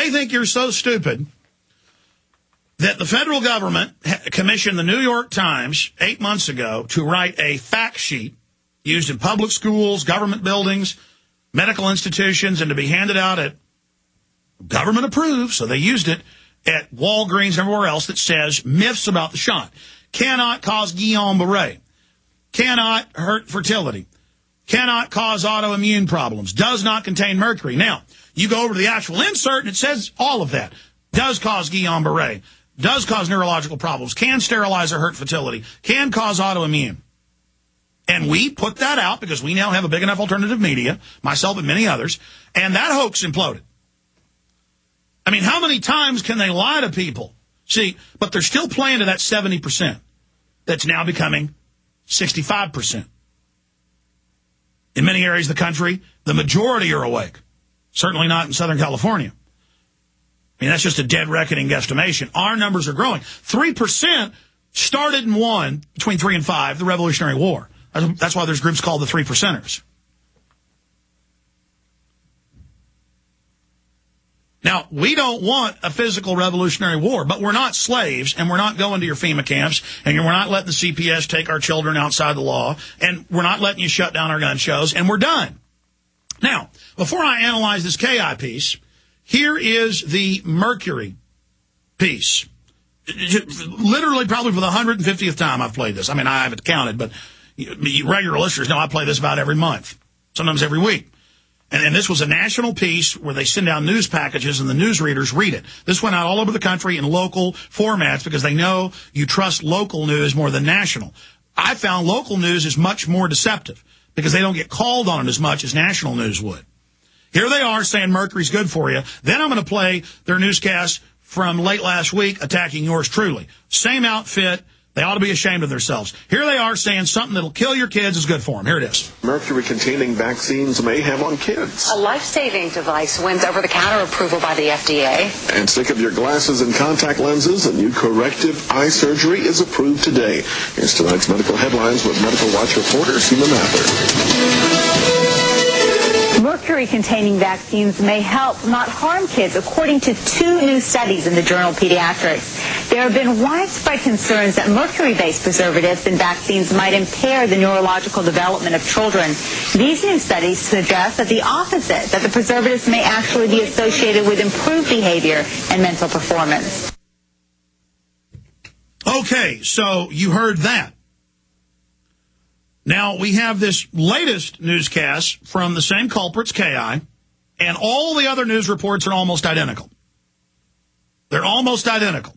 they think you're so stupid that the federal government commissioned the New York Times 8 months ago to write a fact sheet used in public schools, government buildings, medical institutions, and to be handed out at government approved, so they used it at Walgreens and everywhere else, that says myths about the shot. Cannot cause Guillain-Barré. Cannot hurt fertility. Cannot cause autoimmune problems. Does not contain mercury. Now, you go over to the actual insert and it says all of that. Does cause Guillain-Barré. Does cause neurological problems. Can sterilize or hurt fertility. Can cause autoimmune. And we put that out because we now have a big enough alternative media, myself and many others, and that hoax imploded. I mean, how many times can they lie to people? See, but they're still playing to that 70% that's now becoming 65%. In many areas of the country, the majority are awake. Certainly not in Southern California. I mean, that's just a dead reckoning guesstimation. Our numbers are growing. 3% started and won between 3 and 5, the Revolutionary War. That's why there's groups called the 3%ers. Now, we don't want a physical revolutionary war, but we're not slaves, and we're not going to your FEMA camps, and we're not letting the CPS take our children outside the law, and we're not letting you shut down our gun shows, and we're done. Now, before I analyze this KI piece, here is the Mercury piece. Literally, probably for the 150th time I've played this. I mean, I haven't counted, but regular listeners know I play this about every month, sometimes every week. And this was a national piece where they send out news packages and the newsreaders read it. This went out all over the country in local formats because they know you trust local news more than national. I found local news is much more deceptive because they don't get called on it as much as national news would. Here they are saying mercury's good for you. Then I'm going to play their newscast from late last week attacking yours truly. Same outfit. They ought to be ashamed of themselves. Here they are saying something that'll kill your kids is good for them. Here it is. Mercury-containing vaccines may have on kids. A life-saving device wins over-the-counter approval by the FDA. And sick of your glasses and contact lenses? A new corrective eye surgery is approved today. Here's tonight's medical headlines with Medical Watch reporter Seema Mather. Mercury-containing vaccines may help, not harm kids, according to 2 new studies in the journal Pediatrics. There have been widespread concerns that mercury-based preservatives in vaccines might impair the neurological development of children. These new studies suggest that the opposite, that the preservatives may actually be associated with improved behavior and mental performance. Okay, so you heard that. Now, we have this latest newscast from the same culprits, KI, and all the other news reports are almost identical. They're almost identical.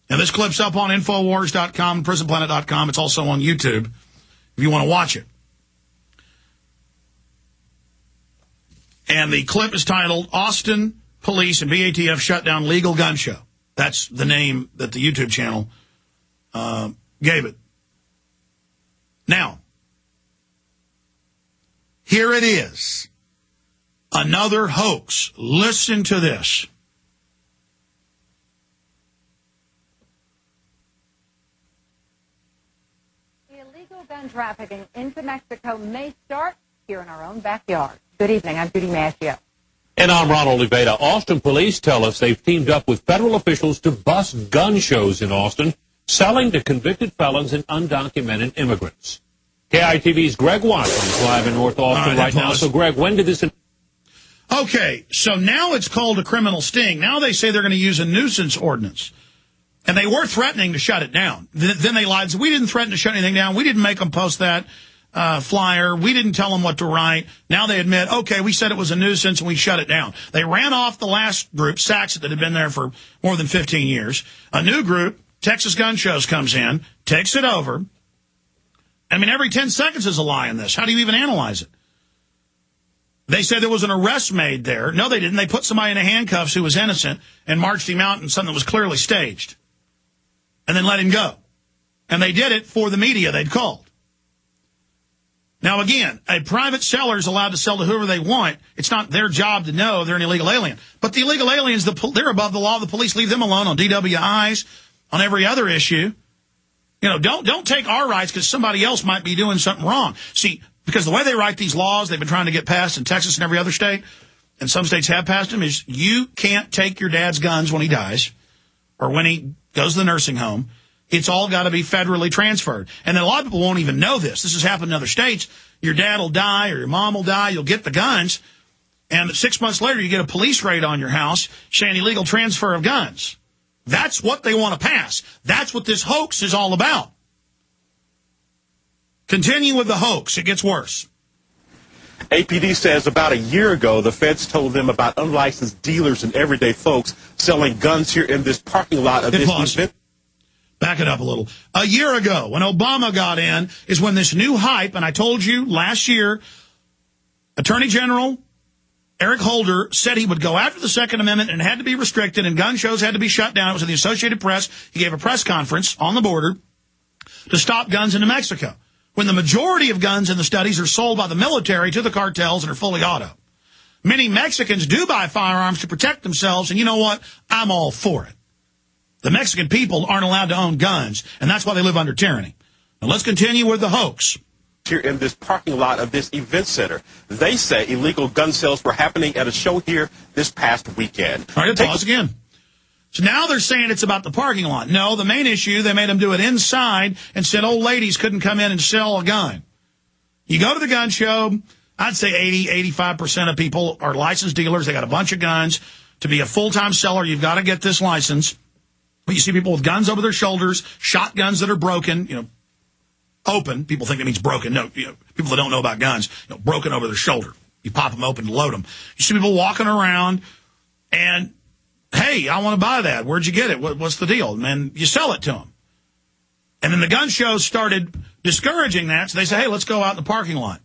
And this clip's up on Infowars.com, PrisonPlanet.com. It's also on YouTube if you want to watch it. And the clip is titled, Austin Police and BATF Shut Down Legal Gun Show. That's the name that the YouTube channel gave it. Now, here it is. Another hoax. Listen to this. The illegal gun trafficking into Mexico may start here in our own backyard. Good evening. I'm Judy Maggio. And I'm Ronald Oliveira. Austin police tell us they've teamed up with federal officials to bust gun shows in Austin, selling to convicted felons and undocumented immigrants. KITV's Greg Watkins live in North Austin right now. So, Greg, when did this... Okay, so now it's called a criminal sting. Now they say they're going to use a nuisance ordinance. And they were threatening to shut it down. Then they lied. We didn't threaten to shut anything down. We didn't make them post that flyer. We didn't tell them what to write. Now they admit, okay, we said it was a nuisance and we shut it down. They ran off the last group, Saxit, that had been there for more than 15 years. A new group, Texas Gun Shows, comes in, takes it over. I mean, every 10 seconds is a lie in this. How do you even analyze it? They said there was an arrest made there. No, they didn't. They put somebody in handcuffs who was innocent and marched him out in something that was clearly staged. And then let him go. And they did it for the media they'd called. Now, again, a private seller is allowed to sell to whoever they want. It's not their job to know they're an illegal alien. But the illegal aliens, they're above the law. The police leave them alone on DWIs, on every other issue. You know, don't take our rights because somebody else might be doing something wrong. See, because the way they write these laws, they've been trying to get passed in Texas and every other state, and some states have passed them, is you can't take your dad's guns when he dies or when he goes to the nursing home. It's all got to be federally transferred. And then a lot of people won't even know this. This has happened in other states. Your dad will die or your mom will die. You'll get the guns. And 6 months later, you get a police raid on your house saying illegal transfer of guns. That's what they want to pass. That's what this hoax is all about. Continue with the hoax. It gets worse. APD says about a year ago, the feds told them about unlicensed dealers and everyday folks selling guns here in this parking lot of this event. Back it up a little. A year ago, when Obama got in, is when this new hype, and I told you last year, Attorney General Eric Holder said he would go after the Second Amendment and it had to be restricted and gun shows had to be shut down. It was in the Associated Press. He gave a press conference on the border to stop guns into Mexico, when the majority of guns in the studies are sold by the military to the cartels and are fully auto. Many Mexicans do buy firearms to protect themselves, and you know what? I'm all for it. The Mexican people aren't allowed to own guns, and that's why they live under tyranny. Now let's continue with the hoax. Here in this parking lot of this event center, they say illegal gun sales were happening at a show here this past weekend. All right, pause again. So now they're saying it's about the parking lot. No, the main issue, they made them do it inside and said old ladies couldn't come in and sell a gun. You go to the gun show, I'd say 85% of people are licensed dealers. They got a bunch of guns. To be a full-time seller, you've got to get this license. But you see people with guns over their shoulders, shotguns that are broken, open. People think it means broken. No, people that don't know about guns, broken over their shoulder. You pop them open to load them. You see people walking around and, hey, I want to buy that. Where'd you get it? What's the deal? And then you sell it to them. And then the gun shows started discouraging that, so they say, hey, let's go out in the parking lot.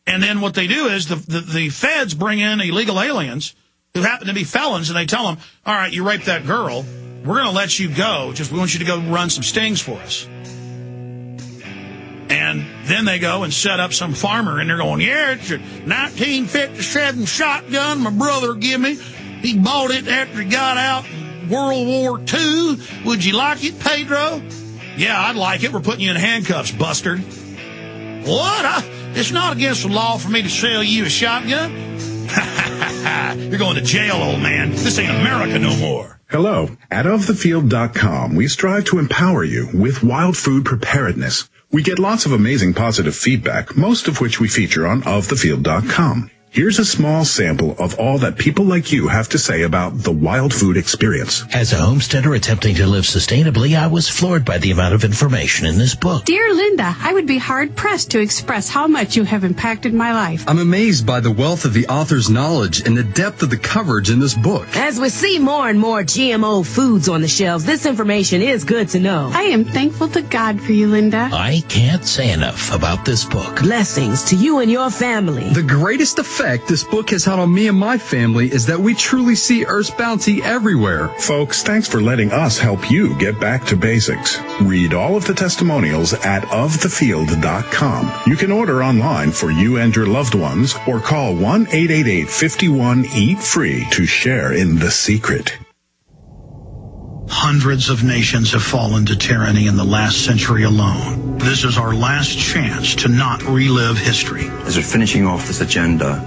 And then what they do is the feds bring in illegal aliens who happen to be felons, and they tell them, all right, you raped that girl. We're going to let you go. Just we want you to go run some stings for us. And then they go and set up some farmer, and they're going, yeah, it's a 1957 shotgun my brother gave me. He bought it after he got out in World War II. Would you like it, Pedro? Yeah, I'd like it. We're putting you in handcuffs, bastard. What? It's not against the law for me to sell you a shotgun. You're going to jail, old man. This ain't America no more. Hello. At ofthefield.com, we strive to empower you with wild food preparedness. We get lots of amazing positive feedback, most of which we feature on ofthefield.com. Here's a small sample of all that people like you have to say about the wild food experience. As a homesteader attempting to live sustainably, I was floored by the amount of information in this book. Dear Linda, I would be hard-pressed to express how much you have impacted my life. I'm amazed by the wealth of the author's knowledge and the depth of the coverage in this book. As we see more and more GMO foods on the shelves, this information is good to know. I am thankful to God for you, Linda. I can't say enough about this book. Blessings to you and your family. The greatest effect this book has had on me and my family is that we truly see Earth's bounty everywhere. Folks, thanks for letting us help you get back to basics. Read all of the testimonials at ofthefield.com. You can order online for you and your loved ones or call 1-888-51-EAT-FREE to share in the secret. Hundreds of nations have fallen to tyranny in the last century alone. This is our last chance to not relive history. As we're finishing off this agenda,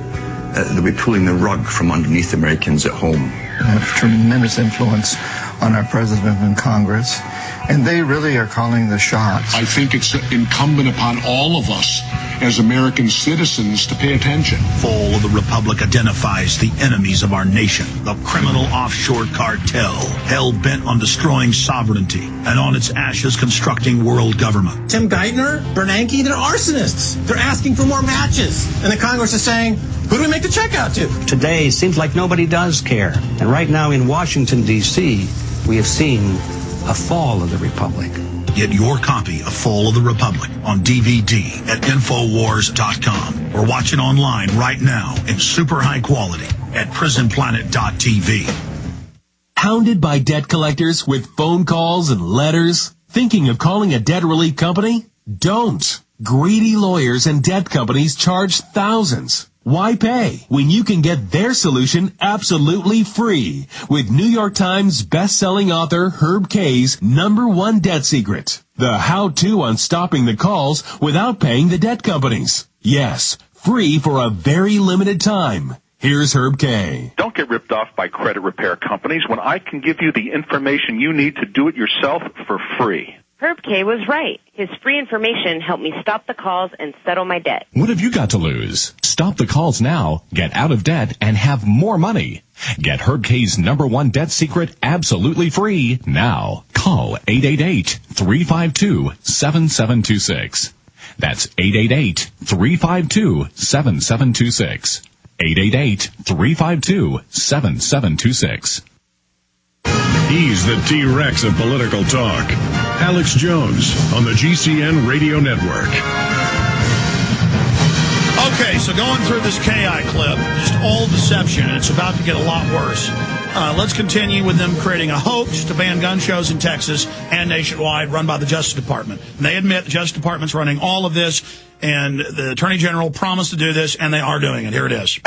they'll be pulling the rug from underneath Americans at home. They have tremendous influence on our president and Congress, and they really are calling the shots. I think it's incumbent upon all of us as American citizens to pay attention. Fall of the Republic identifies the enemies of our nation, the criminal offshore cartel, hell-bent on destroying sovereignty, and on its ashes constructing world government. Tim Geithner, Bernanke, they're arsonists. They're asking for more matches. And the Congress is saying, who do we make the check out to? Today seems like nobody does care. And right now in Washington, D.C., we have seen a fall of the Republic. Get your copy of Fall of the Republic on DVD at Infowars.com or watch it online right now in super high quality at PrisonPlanet.tv. Hounded by debt collectors with phone calls and letters? Thinking of calling a debt relief company? Don't. Greedy lawyers and debt companies charge thousands. Why pay when you can get their solution absolutely free with New York Times best-selling author Herb Kay's #1 debt secret, the how-to on stopping the calls without paying the debt companies. Yes, free for a very limited time. Here's Herb K. Don't get ripped off by credit repair companies when I can give you the information you need to do it yourself for free. Herb K was right. His free information helped me stop the calls and settle my debt. What have you got to lose? Stop the calls now, get out of debt, and have more money. Get Herb K's #1 debt secret absolutely free now. Call 888-352-7726. That's 888-352-7726. 888-352-7726. He's the T-Rex of political talk. Alex Jones on the GCN Radio Network. Okay, so going through this KI clip, just all deception, and it's about to get a lot worse. Let's continue with them creating a hoax to ban gun shows in Texas and nationwide, run by the Justice Department. And they admit the Justice Department's running all of this, and the Attorney General promised to do this, and they are doing it. Here it is.